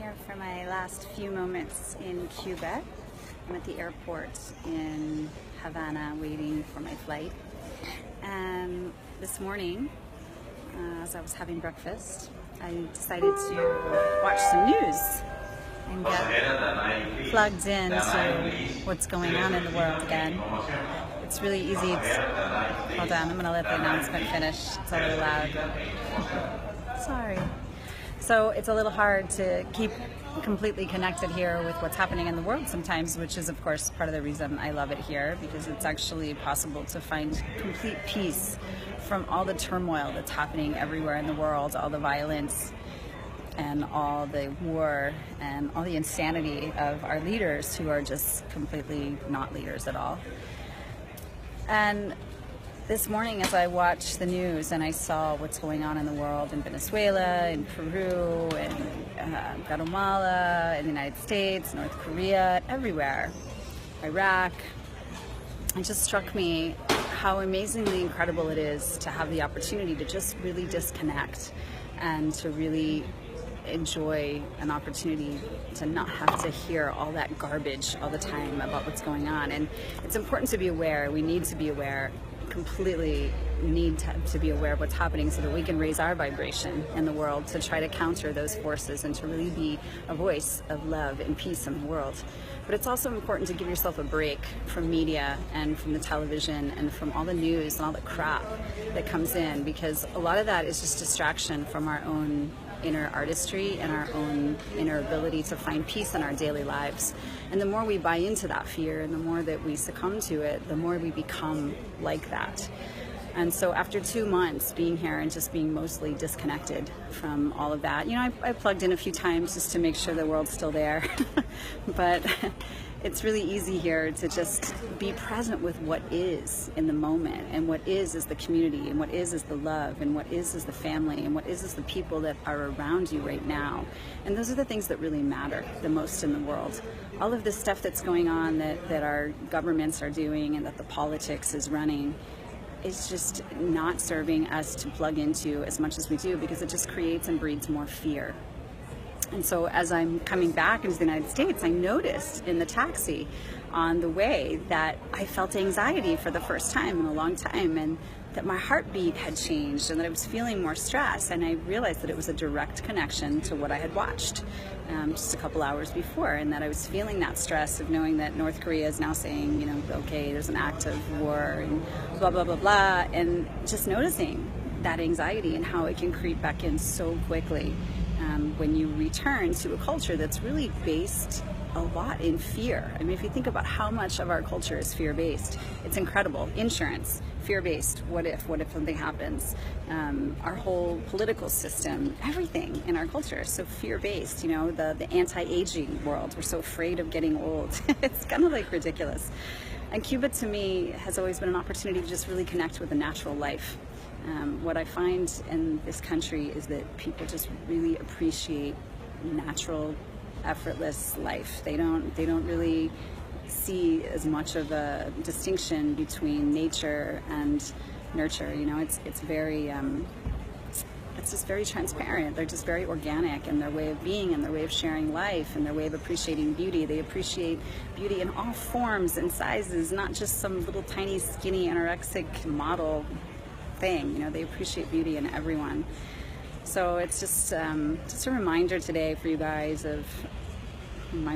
here for my last few moments in Cuba. I'm at the airport in Havana waiting for my flight. And this morning, as I was having breakfast, I decided to watch some news and get plugged into what's going on in the world again. It's really easy. Hold on, I'm going to let the announcement finish. It's a little loud. Sorry. So it's a little hard to keep completely connected here with what's happening in the world sometimes, which is of course part of the reason I love it here, because it's actually possible to find complete peace from all the turmoil that's happening everywhere in the world, all the violence and all the war and all the insanity of our leaders who are just completely not leaders at all. And this morning, as I watched the news and I saw what's going on in the world, in Venezuela, in Peru, in Guatemala, in the United States, North Korea, everywhere, Iraq, it just struck me how amazingly incredible it is to have the opportunity to just really disconnect and to really enjoy an opportunity to not have to hear all that garbage all the time about what's going on. And it's important to be aware. We need to be aware, completely need to be aware of what's happening so that we can raise our vibration in the world to try to counter those forces and to really be a voice of love and peace in the world. But it's also important to give yourself a break from media and from the television and from all the news and all the crap that comes in, because a lot of that is just distraction from our own inner artistry and our own inner ability to find peace in our daily lives. And the more we buy into that fear and the more that we succumb to it, the more we become like that. And so after 2 months being here and just being mostly disconnected from all of that, I plugged in a few times just to make sure the world's still there. But it's really easy here to just be present with what is in the moment, and what is the community, and what is the love, and what is the family, and what is the people that are around you right now. And those are the things that really matter the most in the world. All of this stuff that's going on that our governments are doing and that the politics is running is just not serving us to plug into as much as we do, because it just creates and breeds more fear. And so as I'm coming back into the United States, I noticed in the taxi on the way that I felt anxiety for the first time in a long time, and that my heartbeat had changed, and that I was feeling more stress. And I realized that it was a direct connection to what I had watched just a couple hours before, and that I was feeling that stress of knowing that North Korea is now saying, okay, there's an act of war and blah, blah, blah, blah, and just noticing that anxiety and how it can creep back in so quickly. When you return to a culture that's really based a lot in fear. I mean, if you think about how much of our culture is fear-based, it's incredible. Insurance, fear-based. What if something happens? Our whole political system, everything in our culture is so fear-based. The anti-aging world, we're so afraid of getting old. It's kind of like ridiculous. And Cuba, to me, has always been an opportunity to just really connect with the natural life. What I find in this country is that people just really appreciate natural, effortless life. They don't really see as much of a distinction between nature and nurture. It's very it's just very transparent. They're just very organic in their way of being and their way of sharing life and their way of appreciating beauty. They appreciate beauty in all forms and sizes, not just some little tiny skinny anorexic model thing. They appreciate beauty in everyone. So it's just a reminder today for you guys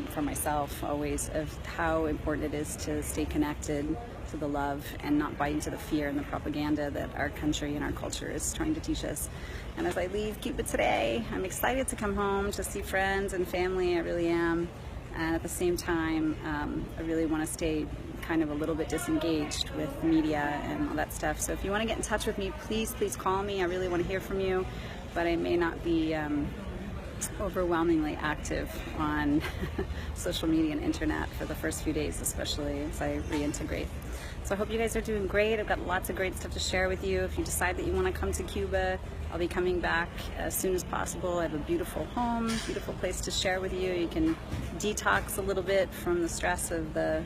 for myself always, of how important it is to stay connected to the love and not buy into the fear and the propaganda that our country and our culture is trying to teach us. And as I leave Cuba today, I'm excited to come home to see friends and family. I really am. And at the same time, I really want to stay kind of a little bit disengaged with media and all that stuff. So if you want to get in touch with me, please call me. I really want to hear from you, but I may not be overwhelmingly active on social media and internet for the first few days, especially as I reintegrate. So I hope you guys are doing great. I've got lots of great stuff to share with you. If you decide that you want to come to Cuba, I'll be coming back as soon as possible. I have a beautiful home, beautiful place to share with you. You can detox a little bit from the stress of the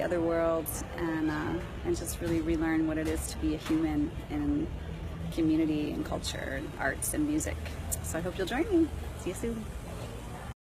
other worlds, and just really relearn what it is to be a human in community and culture and arts and music. So I hope you'll join me. See you soon.